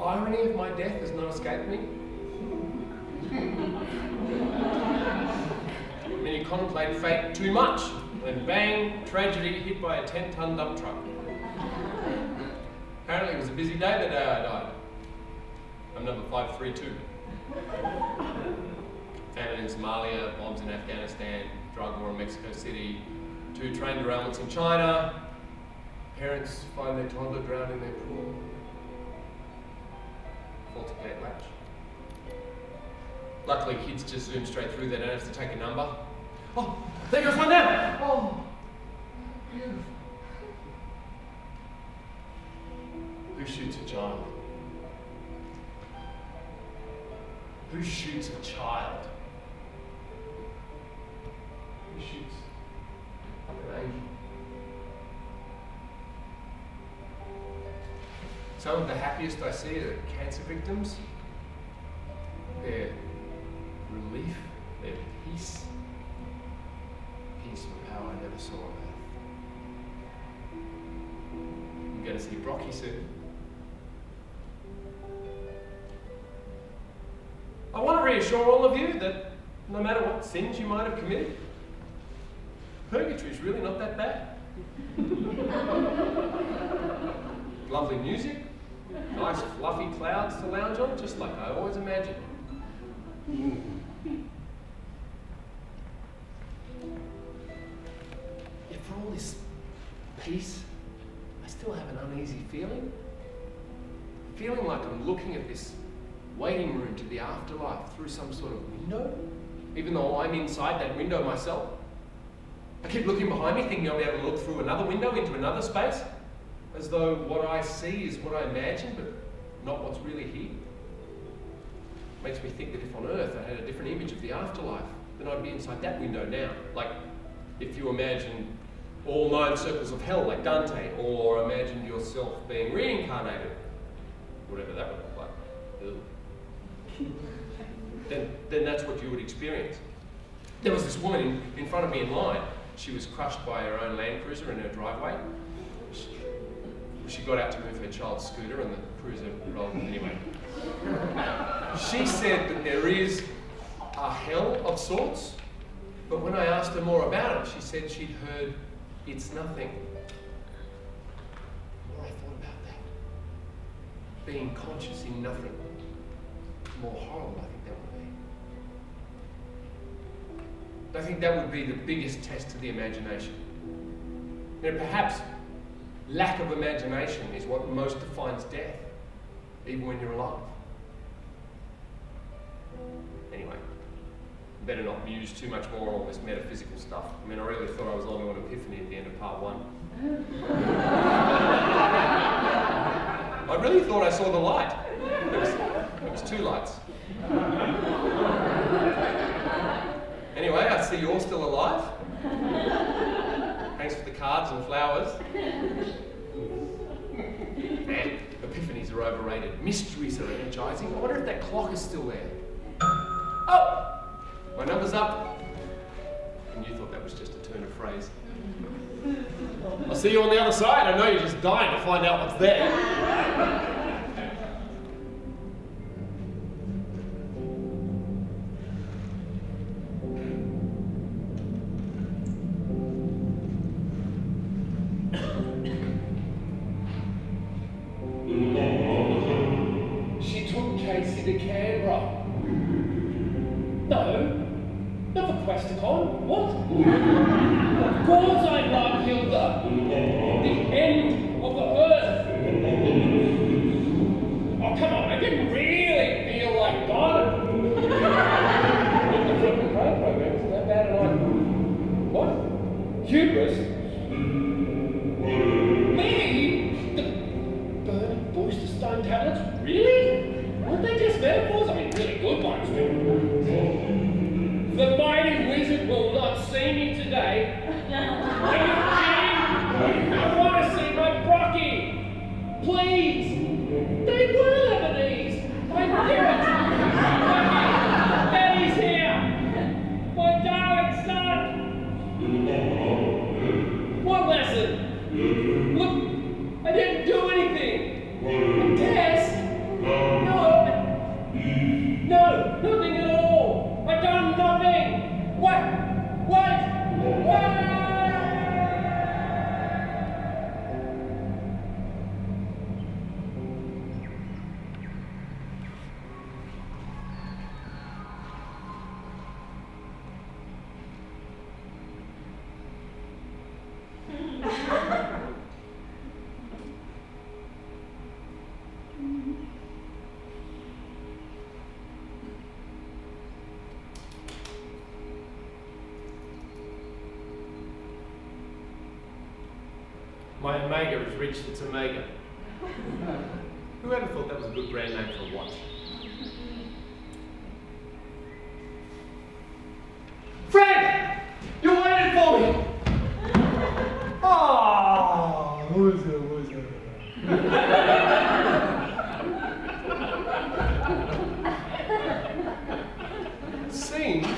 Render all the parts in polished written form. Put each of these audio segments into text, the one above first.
irony of my death has not escaped me. Then you contemplate fate too much, then bang, tragedy, hit by a 10-ton dump truck. Apparently it was a busy day the day I died. I'm number 532. Famine in Somalia, bombs in Afghanistan, drug war in Mexico City, 2 train derailments in China, parents find their toddler drowned in their pool. Faulty gate latch. Luckily, kids just zoom straight through, they don't have to take a number. Oh, there goes one now! Oh, beautiful. Who shoots a child? Who shoots a child? Who shoots an angel? Some of the happiest I see are cancer victims. Their relief, their peace. Peace and power I never saw on earth. I'm going to see Brocky soon. I want to reassure all of you that no matter what sins you might have committed, purgatory is really not that bad. Lovely music, nice fluffy clouds to lounge on, just like I always imagined. Yet for all this peace, I still have an uneasy feeling. Feeling like I'm looking at this waiting room to the afterlife through some sort of window, even though I'm inside that window myself. I keep looking behind me, thinking I'll be able to look through another window into another space, as though what I see is what I imagine, but not what's really here. Makes me think that if on Earth I had a different image of the afterlife, then I'd be inside that window now. Like if you imagine all 9 circles of hell like Dante, or imagine yourself being reincarnated, whatever that would look like. Ew. Then that's what you would experience. There was this woman in front of me in line. She was crushed by her own Land Cruiser in her driveway. She got out to move her child's scooter and the cruiser rolled anyway. She said that there is a hell of sorts, but when I asked her more about it, she said she'd heard it's nothing. The more I thought about that, being conscious in nothing, the more horrible I think that would be. I think that would be the biggest test to the imagination. And perhaps lack of imagination is what most defines death, even when you're alive. Anyway, better not muse too much more on all this metaphysical stuff. I mean, I really thought I was only on Epiphany at the end of part 1. I really thought I saw the light. It was 2 lights. Anyway, I see you're still alive. Thanks for the cards and flowers. Man, epiphanies are overrated. Mysteries are energizing. I wonder if that clock is still there. Oh! My number's up. And you thought that was just a turn of phrase. I'll see you on the other side. I know you're just dying to find out what's there. No! Nothing at all! I've done nothing! What? My Omega has reached its Omega. Whoever thought that was a good brand name for a watch? Fred! You waited for me! Oh, who's it? It seems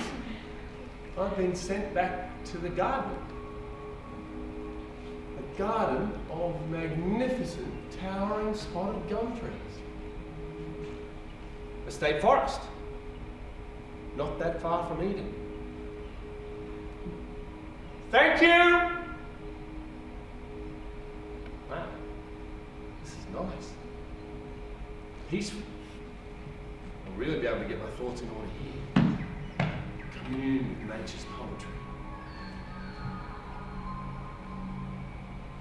I've been sent back to the garden. A garden of magnificent, towering spotted gum trees. A state forest, not that far from Eden. Thank you! Wow, this is nice. Peaceful. I'll really be able to get my thoughts in order here. Commune with nature's poetry.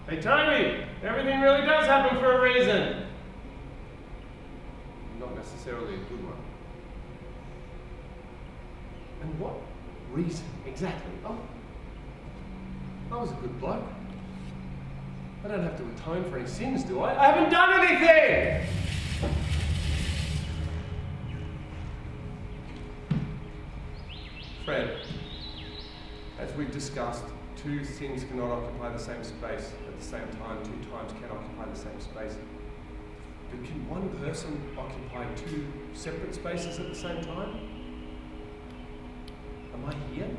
Hey, Tony, everything really does happen for a reason. Not necessarily a good one. And what reason exactly? Oh, I was a good bloke. I don't have to atone for any sins, do I? I haven't done anything! Fred, as we've discussed, two things cannot occupy the same space at the same time. Two times can occupy the same space. But can one person occupy two separate spaces at the same time? Am I here?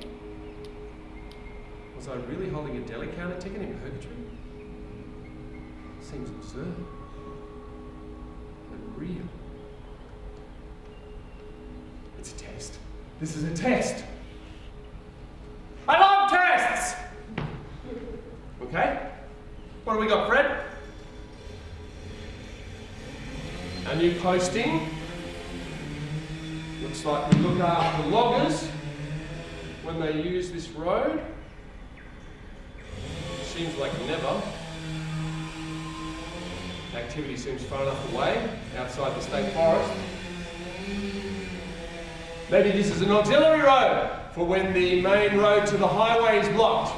Was I really holding a deli counter ticket in purgatory? Seems absurd, but real. It's a test. This is a test. I love tests! Okay, what do we got, Fred? A new posting. Looks like we look after loggers when they use this road. Seems like never. Activity seems far enough away, outside the state forest. Maybe this is an auxiliary road for when the main road to the highway is blocked.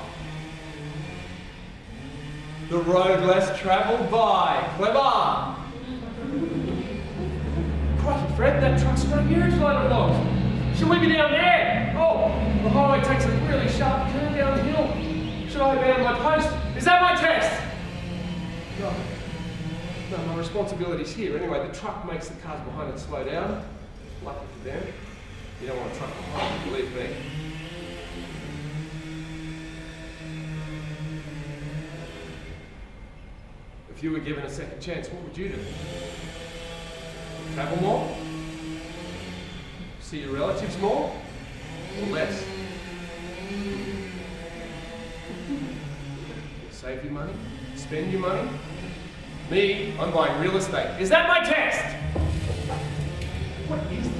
The road less travelled by. Clever! Crikey, Fred, that truck's got a huge load of logs. Should we be down there? Oh, the highway takes a really sharp turn down the hill. Should I abandon my post? Is that my test? No. No, my responsibility's here. Anyway, the truck makes the cars behind it slow down. Lucky for them. You don't want a truck behind you, believe me. If you were given a second chance, what would you do? Travel more? See your relatives more? Or less? Save your money? Spend your money? Me, I'm buying real estate. Is that my test? What is that?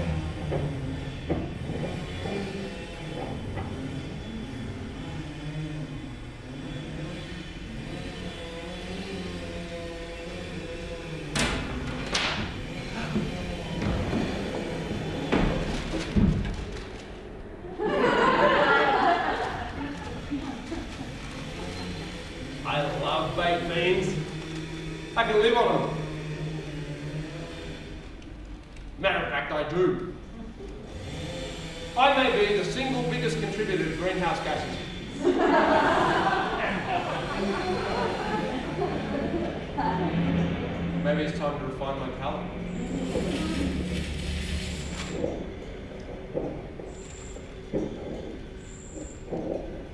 I love baked beans. I can live on them. Matter of fact, I do. I may be the single biggest contributor to greenhouse gases. Maybe it's time to refine my palate.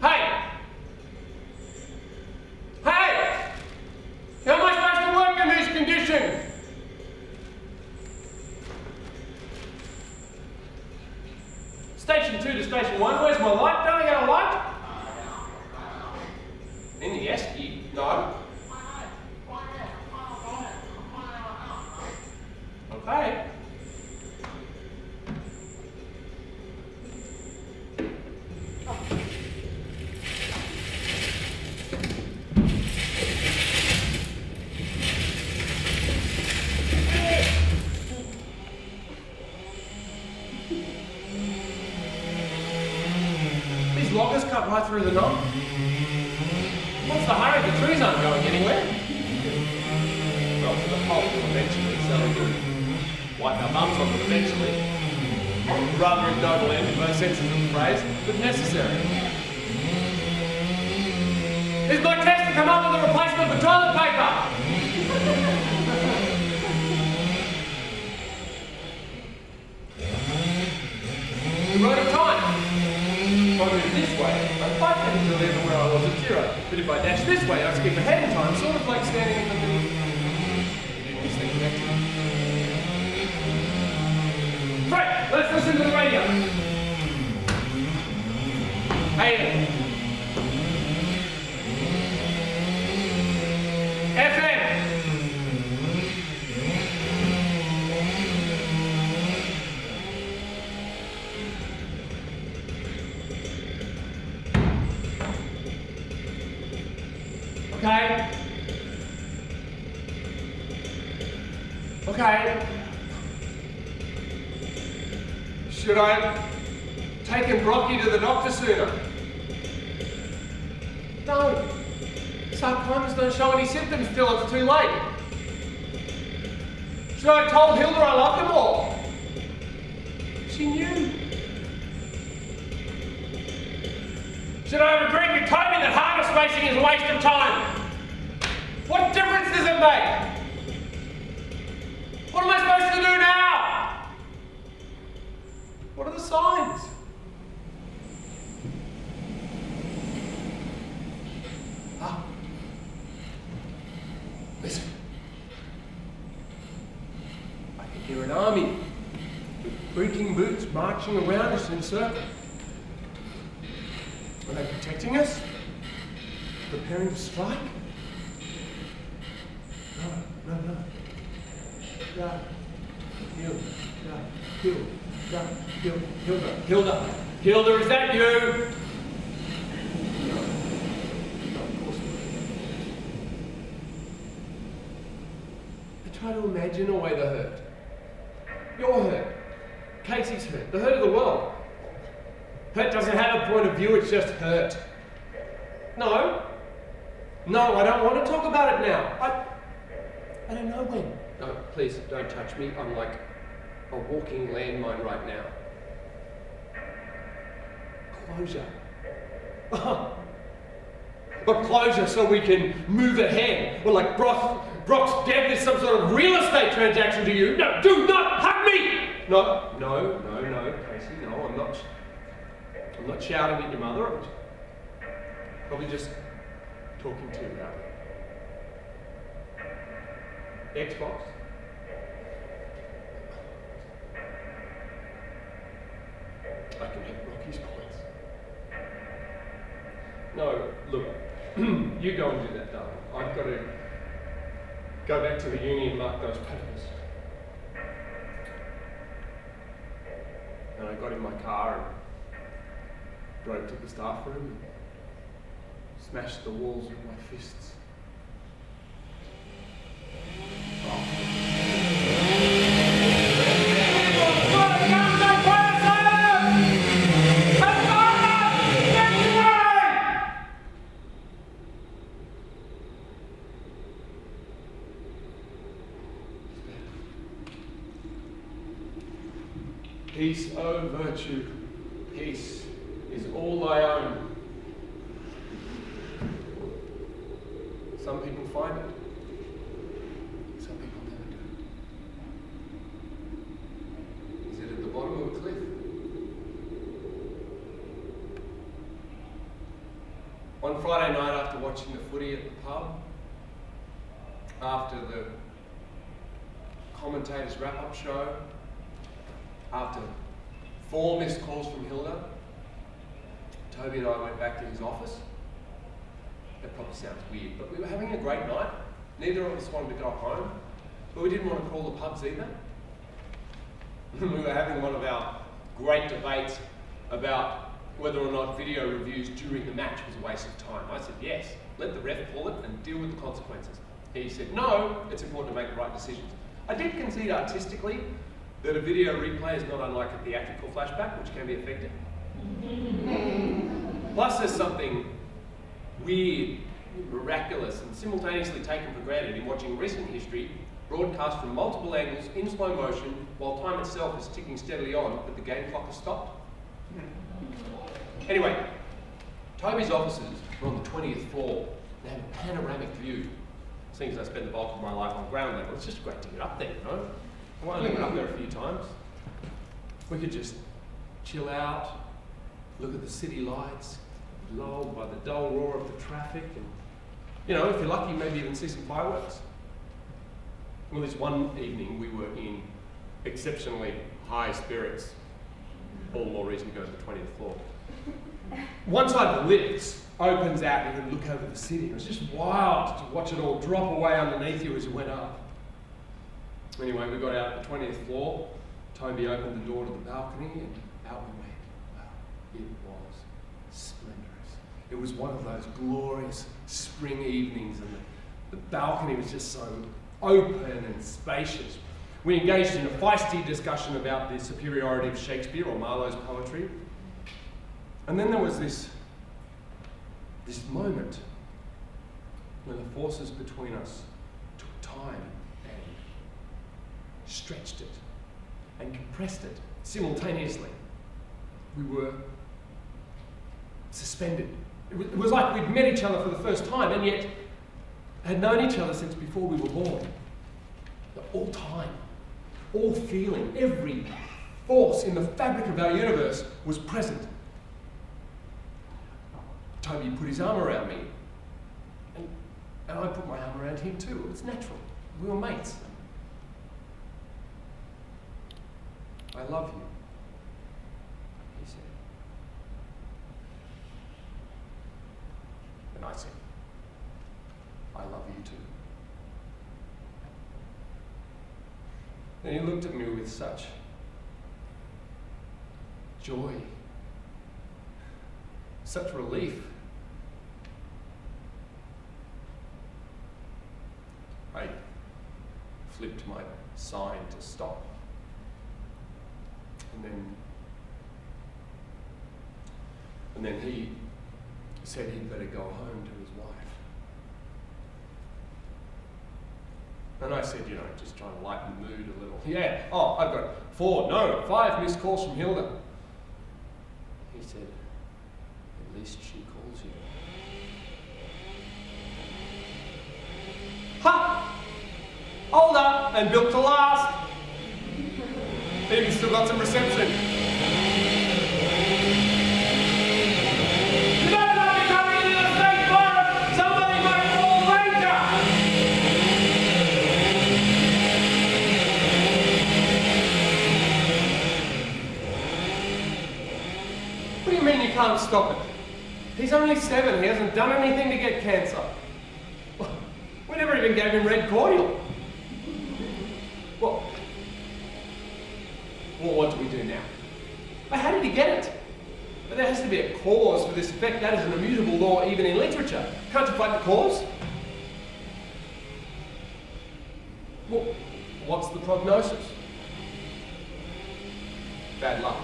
Hey! Hey! How am I supposed to work in these conditions? Station 2 to Station 1. Where's my light? Don't I get a light? In the esky? No. Okay. These loggers cut right through the knob. What's the hurry? The trees aren't going anywhere. Well, to the pole eventually, so we can wipe our bums on them eventually. Rather ignoble end in both senses of the phrase, but necessary. Is my test to come up with a replacement for toilet paper? The road of time. If I move this way, I'm 5 seconds earlier than where I was at 0. But if I dash this way, I skip ahead in time, sort of like standing in the middle. Right, let's listen to the radio. AM. FM. Okay. Okay. Should I take Brocky to the doctor sooner? No. Sarcomas don't show any symptoms till it's too late. Should I have told Hilda I loved them all? She knew. Should I have agreed with Toby that harness racing is a waste of time? What difference does it make? What am I supposed to do now? What are the signs? Ah. Listen. I can hear an army with creaking boots marching around us in a circle. Are they protecting us? Preparing to strike? No. Hilda, is that you? No, of course not. I try to imagine a way to hurt. You're hurt. Casey's hurt. The hurt of the world. Hurt doesn't have a point of view, it's just hurt. No, I don't want to talk about it now. I don't know when. No, please, don't touch me. I'm like a walking landmine right now. Closure. But closure so we can move ahead. Or like Brock's death is some sort of real estate transaction to you. No, do not hug me! No, Casey, no, I'm not shouting at your mother. I'm probably just talking to you now. Xbox. I can hit Rocky's points. No, look, you go and do that, darling. I've got to go back to the uni and mark those papers. And I got in my car and drove to the staff room and smashed the walls with my fists. Peace, O virtue, peace is all thy own. Some people find it, some people never do. Is it at the bottom of a cliff? One Friday night after watching the footy at the pub, after the commentators' wrap-up show, after 4 missed calls from Hilda. Toby and I went back to his office. That probably sounds weird, but we were having a great night. Neither of us wanted to go home, but we didn't want to call the pubs either. We were having one of our great debates about whether or not video reviews during the match was a waste of time. I said, yes, let the ref call it and deal with the consequences. He said, no, it's important to make the right decisions. I did concede artistically that a video replay is not unlike a theatrical flashback, which can be effective. Plus, there's something weird, miraculous, and simultaneously taken for granted in watching recent history broadcast from multiple angles in slow motion while time itself is ticking steadily on, but the game clock has stopped. Anyway, Toby's offices were on the 20th floor. They have a panoramic view. Seeing as I spend the bulk of my life on ground level, it's just great to get up there, you know? I've only been up there a few times. We could just chill out, look at the city lights, lulled by the dull roar of the traffic, and, you know, if you're lucky, maybe even see some fireworks. Well, this one evening we were in exceptionally high spirits. All the more reason to go to the 20th floor. One side of the lifts opens out and you can look over the city. It was just wild to watch it all drop away underneath you as you went up. Anyway, we got out to the 20th floor. Toby opened the door to the balcony and out we went. Wow, it was splendorous. It was one of those glorious spring evenings and the balcony was just so open and spacious. We engaged in a feisty discussion about the superiority of Shakespeare or Marlowe's poetry. And then there was this moment when the forces between us took time and stretched it and compressed it simultaneously. We were suspended. It was like we'd met each other for the first time and yet had known each other since before we were born. All time, all feeling, every force in the fabric of our universe was present. Toby put his arm around me, and I put my arm around him too. It was natural. We were mates. I love you, he said. And I said, I love you too. And he looked at me with such joy, such relief. I flipped my sign to stop. And then he said he'd better go home to his wife. And I said, you know, just trying to lighten the mood a little. Yeah, oh, I've got 5 missed calls from Hilda. He said, at least she calls you. Ha! Older and built to last. Even still got some reception. You better not be coming into the state forest! Somebody might call Ranger! What do you mean you can't stop it? He's only 7, he hasn't done anything to get cancer. We never even gave him red cordial. Well, what do we do now? But how did he get it? But there has to be a cause for this effect. That is an immutable law even in literature. Can't you find the cause? Well, what's the prognosis? Bad luck.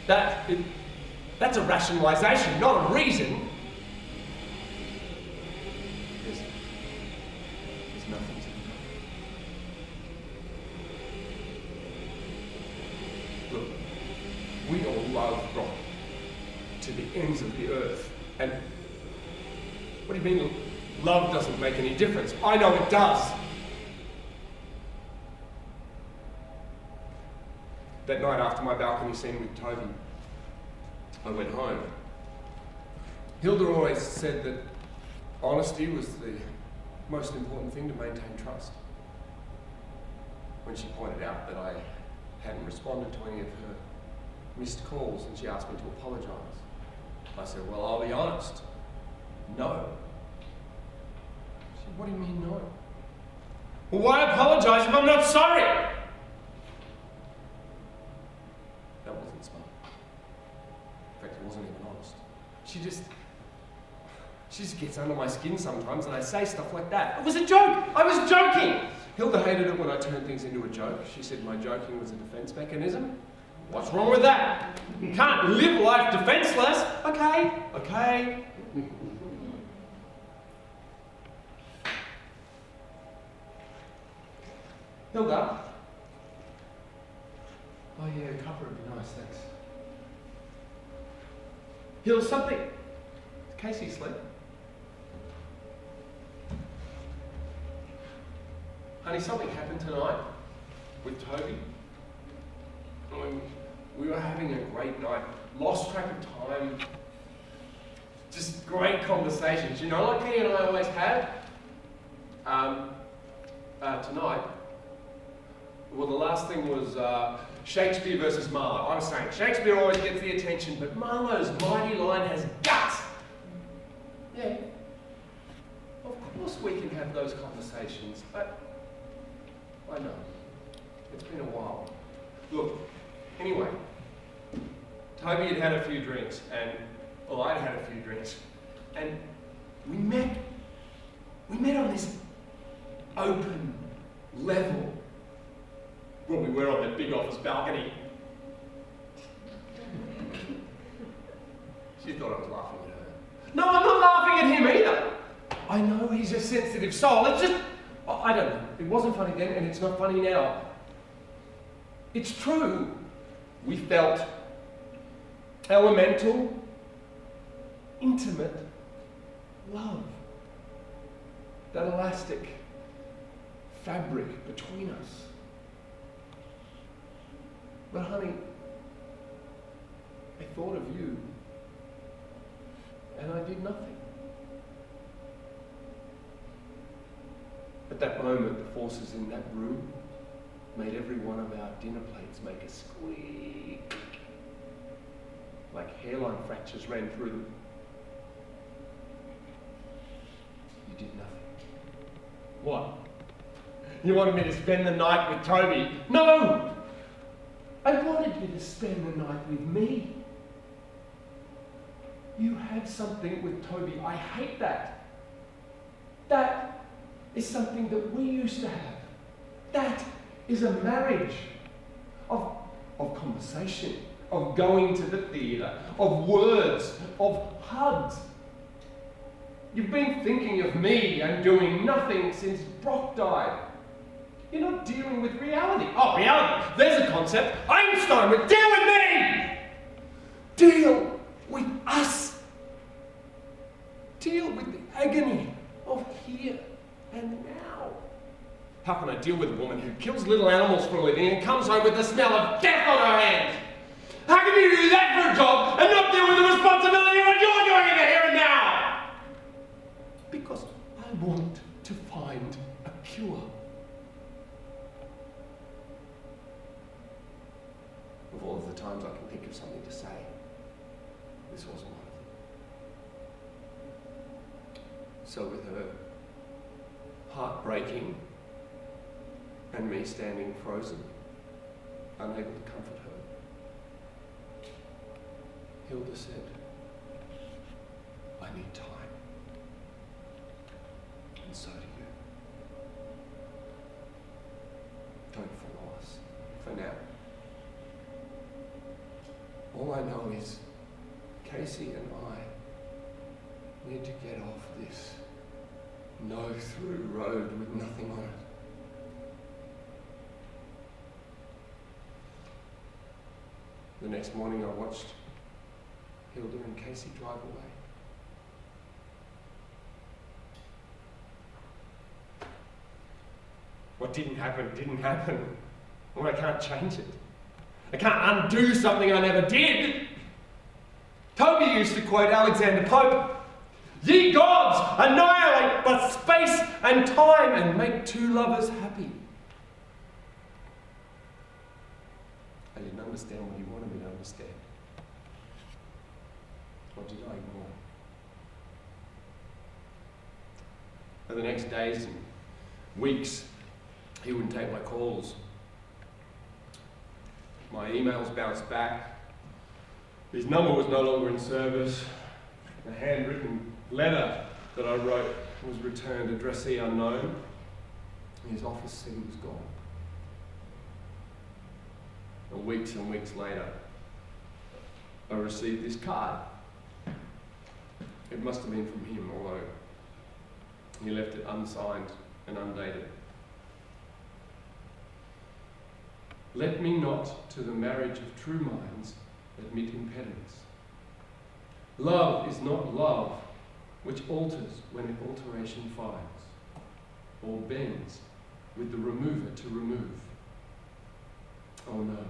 That's a rationalization, not a reason. There's nothing to do. Look, we all love God to the ends of the earth. And what do you mean love doesn't make any difference? I know it does. That night after my balcony scene with Toby, I went home. Hilda always said that honesty was the most important thing to maintain trust. When she pointed out that I hadn't responded to any of her missed calls, and she asked me to apologise. I said, well, I'll be honest. No. She said, what do you mean no? Well, why apologise if I'm not sorry? That wasn't smart. In fact, it wasn't even honest. She just gets under my skin sometimes, and I say stuff like that. It was a joke! I was joking! Hilda hated it when I turned things into a joke. She said my joking was a defence mechanism. What's wrong with that? You can't live life defenceless. Okay. Hilda? Oh yeah, a cuppa would be nice, thanks. Hilda, something. Is Casey asleep? Honey, something happened tonight with Toby. We were having a great night, lost track of time, just great conversations. You know, like he and I always had. Tonight, well, the last thing was Shakespeare versus Marlowe. I was saying Shakespeare always gets the attention, but Marlowe's mighty line has guts. Yeah, of course we can have those conversations, but I know it's been a while. Look, anyway, Toby had had a few drinks, I'd had a few drinks, and we met on this open level. Well, we were on that big office balcony. She thought I was laughing at her. No, I'm not laughing at him either. I know he's a sensitive soul. It's just, I don't know. It wasn't funny then, and it's not funny now. It's true. We felt elemental, intimate love. That elastic fabric between us. But honey, I thought of you, and I did nothing. At that moment, the forces in that room made every one of our dinner plates make a squeak. Like hairline fractures ran through them. You did nothing. What? You wanted me to spend the night with Toby? No! I wanted you to spend the night with me. You had something with Toby. I hate that. That is something that we used to have. That is a marriage of conversation, of going to the theatre, of words, of hugs. You've been thinking of me and doing nothing since Brock died. You're not dealing with reality. Oh, reality! There's a concept. Einstein would deal with me! Deal with us. Deal with the agony of here and now. How can I deal with a woman who kills little animals for a living and comes home with the smell of death on her hands? How can you do that for a job and not deal with the responsibility of what you're doing in the here and now? Because I want to find a cure. Of all of the times I can think of something to say, this wasn't one of them. So with her heart breaking and me standing frozen, unable to comfort her, Hilda said, I need time. And so do you. Don't follow us for now. All I know is Casey and I need to get off this no-through road with nothing on it. The next morning I watched Hilda and Casey drive away. What didn't happen, didn't happen. Well, I can't change it. I can't undo something I never did. Toby used to quote Alexander Pope, "Ye gods, annihilate but space and time and make two lovers happy." understand what he wanted me to understand. Or did I ignore? For the next days and weeks, he wouldn't take my calls. My emails bounced back. His number was no longer in service. The handwritten letter that I wrote was returned, addressee unknown. His office said he was gone. And weeks and weeks later, I received this card. It must have been from him, although he left it unsigned and undated. Let me not to the marriage of true minds admit impediments. Love is not love which alters when it alteration finds, or bends with the remover to remove. Oh no,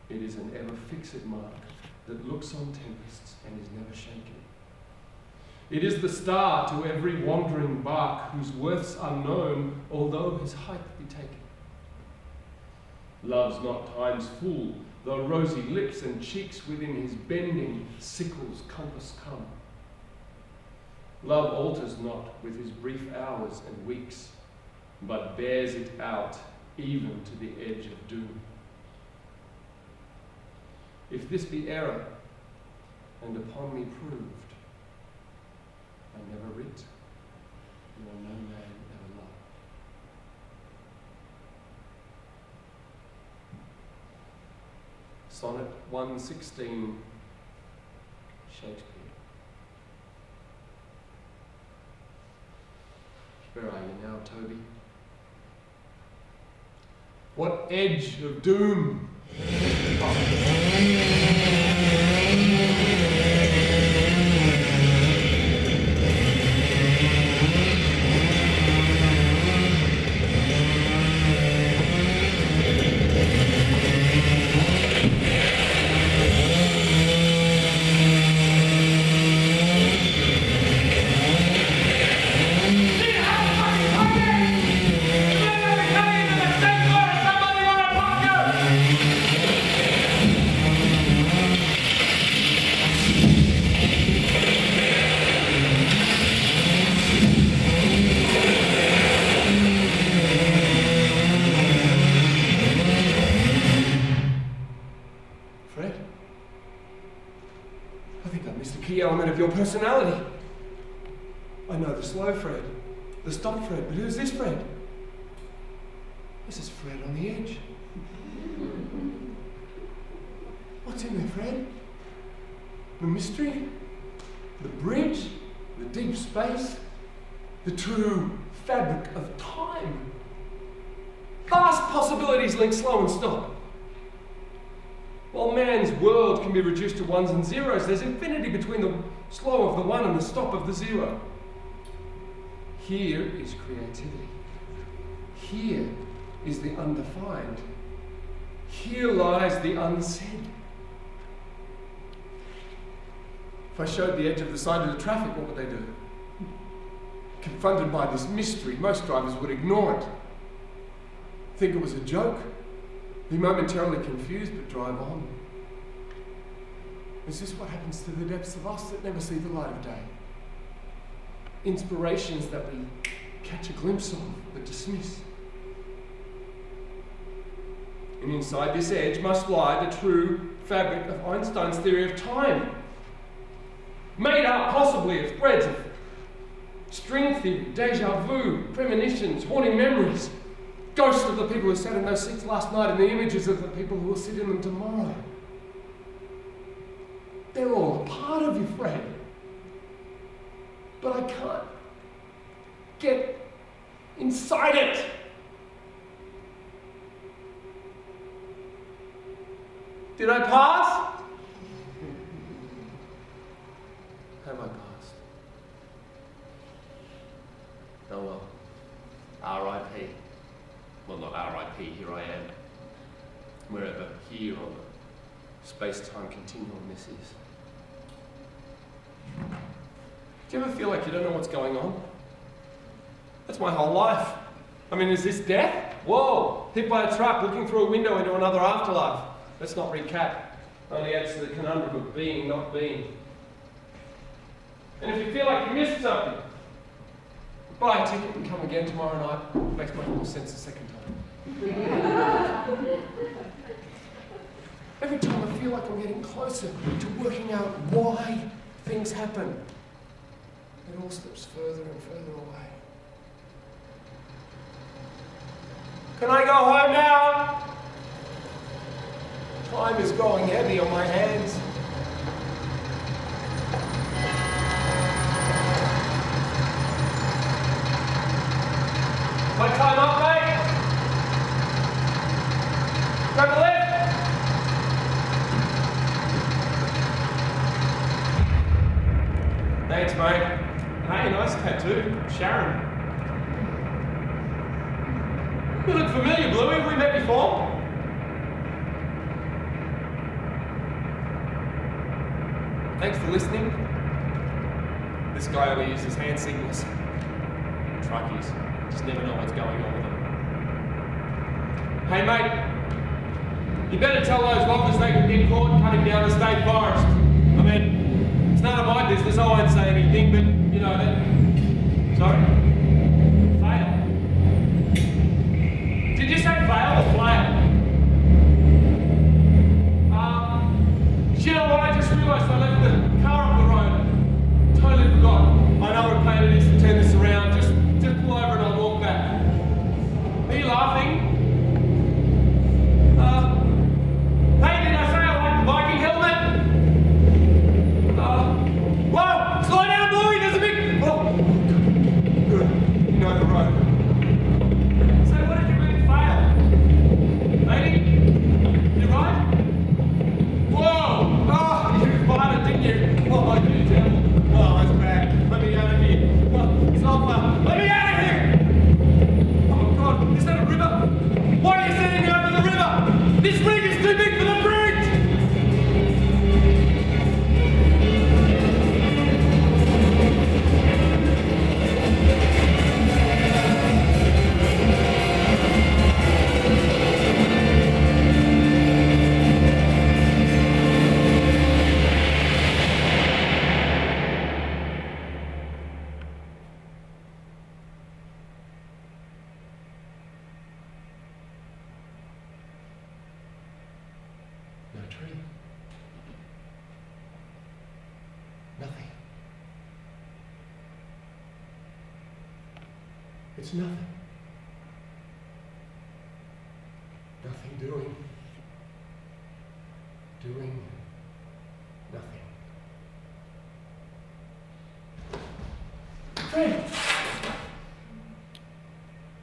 it is an ever-fixed mark that looks on tempests and is never shaken. It is the star to every wandering bark whose worth's unknown, although his height be taken. Love's not time's fool, though rosy lips and cheeks within his bending sickle's compass come. Love alters not with his brief hours and weeks, but bears it out even to the edge of doom. If this be error, and upon me proved, I never writ, nor no man ever loved. Sonnet 116, Shakespeare. Where are you now, Toby? What edge of doom? Your personality. I know the slow Fred, the stop Fred, but who's this Fred? This is Fred on the edge. What's in there, Fred? The mystery, the bridge, the deep space, the true fabric of time. Vast possibilities link slow and stop. While man's world can be reduced to ones and zeros, there's infinity between the slow of the one and the stop of the zero. Here is creativity. Here is the undefined. Here lies the unsaid. If I showed the edge of the side of the traffic, what would they do? Confronted by this mystery, most drivers would ignore it. Think it was a joke. Be momentarily confused, but drive on. Is this what happens to the depths of us that never see the light of day? Inspirations that we catch a glimpse of, but dismiss. And inside this edge must lie the true fabric of Einstein's theory of time. Made up possibly of threads of string theory, deja vu, premonitions, haunting memories. Ghosts of the people who sat in those seats last night and the images of the people who will sit in them tomorrow. They're all a part of you, Fred. But I can't get inside it. Did I pass? Have I passed? Oh well. R.I.P. Well, not R.I.P., here I am. Wherever here on the space-time continuum this is. Do you ever feel like you don't know what's going on? That's my whole life. I mean, is this death? Whoa! Hit by a truck, looking through a window into another afterlife. let's not recap. Only adds to the conundrum of being, not being. And if you feel like you missed something, buy a ticket and come again tomorrow night. Makes much more sense the second time. Every time I feel like I'm getting closer to working out why things happen, it all slips further and further away. Can I go home now? Time is growing heavy on my hands. My time up, mate? Grab a lift? Thanks, mate. Hey, nice tattoo. Sharon. You look familiar, Bluey. Have we met before? Thanks for listening. This guy only uses hand signals. Truckies. Just never know what's going on with them. Hey, mate. You better tell those loggers they can get caught cutting down the state forest. I mean, it's none of my business. I won't say anything, but, you know, that... Sorry? Fail. Did you say fail or flail? You know what? I just realised I left the car up the road. Totally forgot. I know what a pain it is to turn this around. Just pull over and I'll walk back. Are you laughing? Hey, did I say I like the Viking helmet? Whoa! Slow down, Bluey! There's a big... Oh, good. You know the road. So what did you mean, fail? Lady? You right? Whoa! Oh, you farted, didn't you? Oh, you devil. Oh, it's bad. Let me out of here. Oh, it's not fun. Let me out of here! Oh, God. Is that a river? Why are you sitting over the river? This rig is too big for the bridge! No tree. Nothing. It's nothing. Nothing doing. Doing nothing. Fred!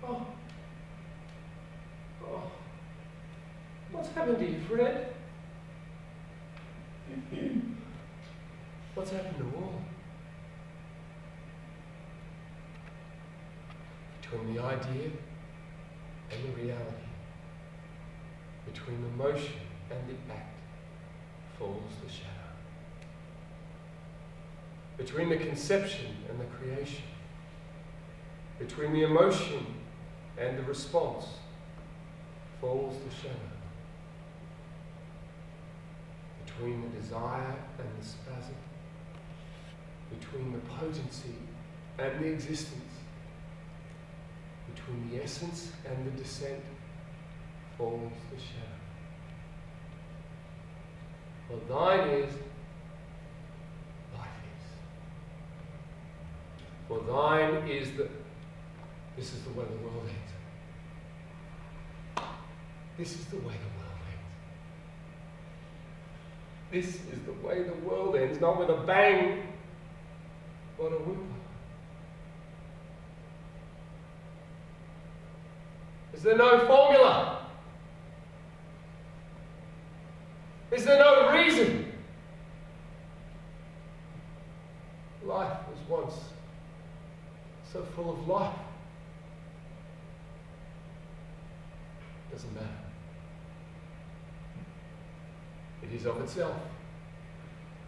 Oh. Oh. What's happened to you, Fred? What's happened to all? Between the idea and the reality, between the motion and the act, falls the shadow. Between the conception and the creation, between the emotion and the response, falls the shadow. Between the desire and the spasm, between the potency and the existence, between the essence and the descent, falls the shadow. For thine is, life is. For thine is the... This is the way the world ends. This is the way the world ends. This is the way the world ends, not with a bang, but a whimper. Is there no formula? Is there no reason? Life was once so full of life. Doesn't matter. It is of itself.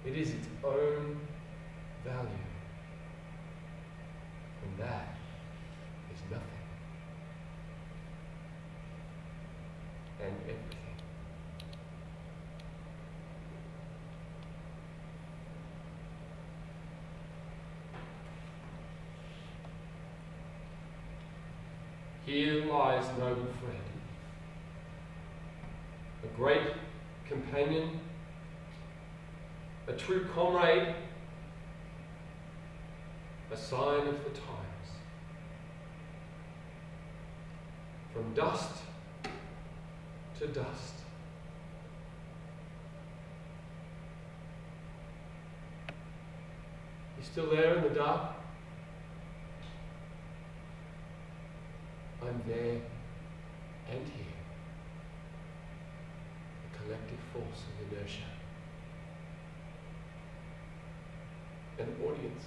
It is its own value. And that is nothing. And everything. Here lies noble Fred, a great companion, a true comrade, a sign of the times. From dust to dust. You still there in the dark? I'm there and here. The collective force of inertia. An audience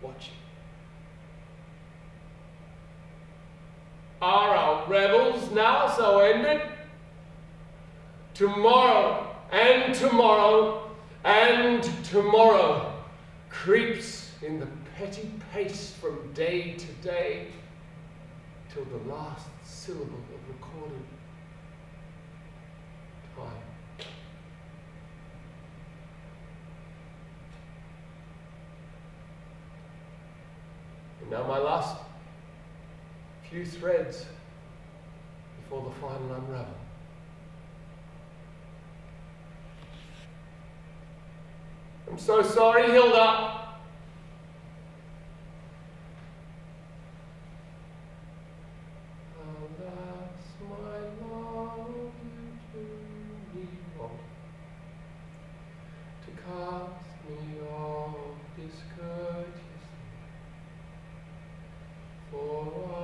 watching. Are our revels now so ended? Tomorrow and tomorrow and tomorrow creeps in the petty pace from day to day till the last syllable of recorded time. And now my last few threads before the final unravel. I'm so sorry, Hilda. Alas, my love, you do me wrong to cast me off discourteously. For I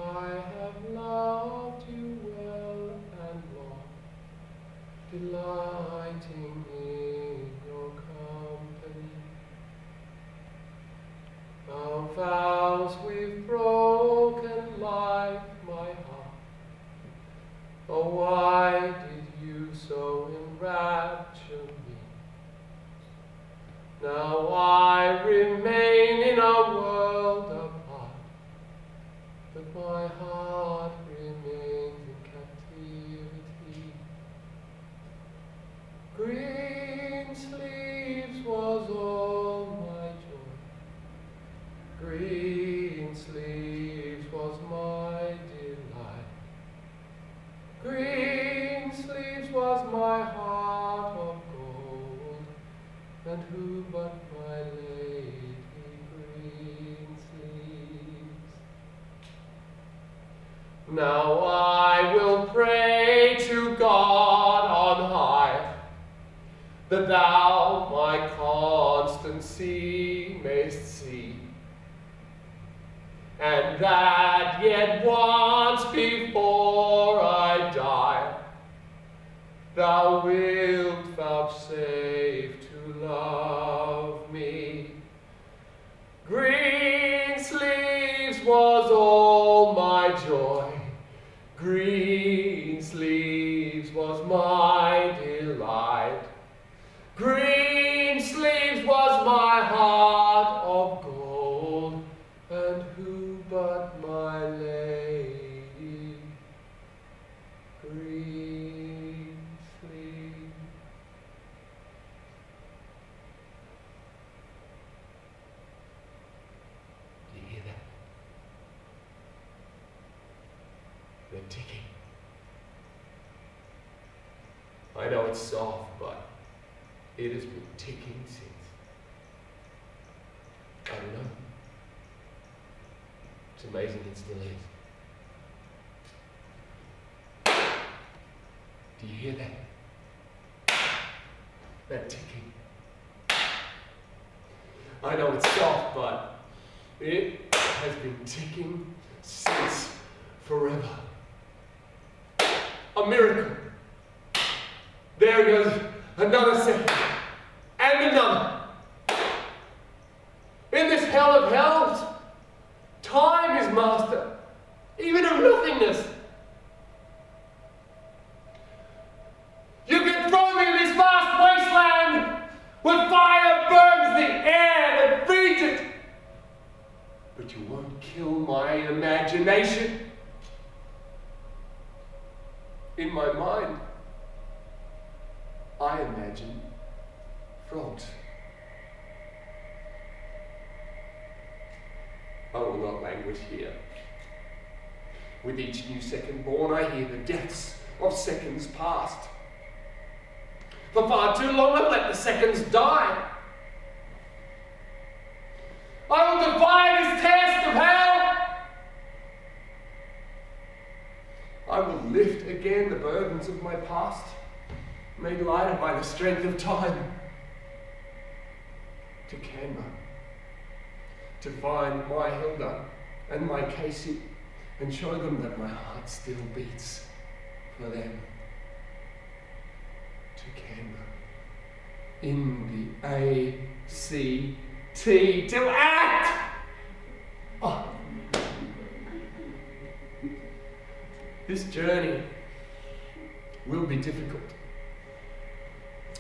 have loved you well and long, delighting in your company. Our vows we've broken like my heart. Oh, why did you so enrapture me? Now I remain in a world apart, but my heart remains in captivity. Green sleeves was all my joy. Green sleeves was my delight. Green sleeves was my heart of gold, and who but my lady green sleeves? Now I will pray to God on high, that thou my constancy mayst see, and that yet once before I die, thou wilt vouchsafe to love me. Green sleeves was all my joy. Green sleeves was my delight. Green sleeves was my heart of gold, and who but my lady green sleeves? Do you hear that? They're ticking. I know it's soft, but it has been ticking since. I don't know. It's amazing it still is. Do you hear that? That ticking. I know it's soft, but it has been ticking since forever. A miracle. There goes another second. And another. In this hell of hells, time is master, even of nothingness. You can throw me in this vast wasteland where fire burns the air that feeds it, but you won't kill my imagination. In my mind, I imagine frogs. I will not languish here. With each new second born, I hear the deaths of seconds past. For far too long I've let the seconds die. I will defy this test of hell. I will lift again the burdens of my past, made lighter by the strength of time. To Canberra, to find my Hilda and my Casey, and show them that my heart still beats for them. To Canberra, in the A-C-T, to act! Oh. This journey will be difficult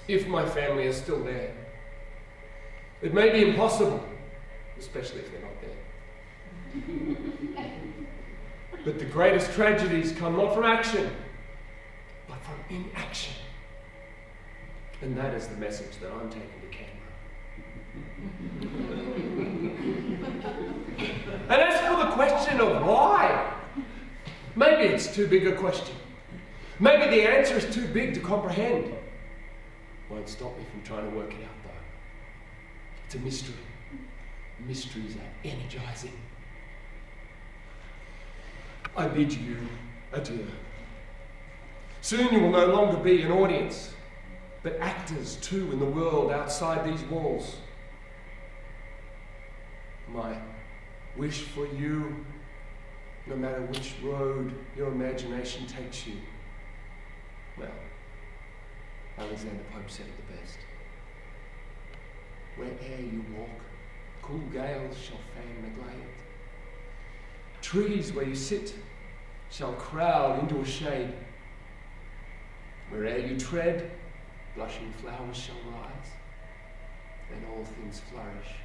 if my family is still there. It may be impossible, especially if they're not there. But the greatest tragedies come not from action, but from inaction. And that is the message that I'm taking to Canberra. And as for the question of why, maybe it's too big a question. Maybe the answer is too big to comprehend. Won't stop me from trying to work it out, though. It's a mystery. Mysteries are energizing. I bid you adieu. Soon you will no longer be an audience, but actors too in the world outside these walls. My wish for you, no matter which road your imagination takes you, well, Alexander Pope said it the best. Where'er you walk, cool gales shall fan the glade. Trees where you sit shall crowd into a shade. Where'er you tread, blushing flowers shall rise, and all things flourish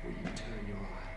where you turn your eyes.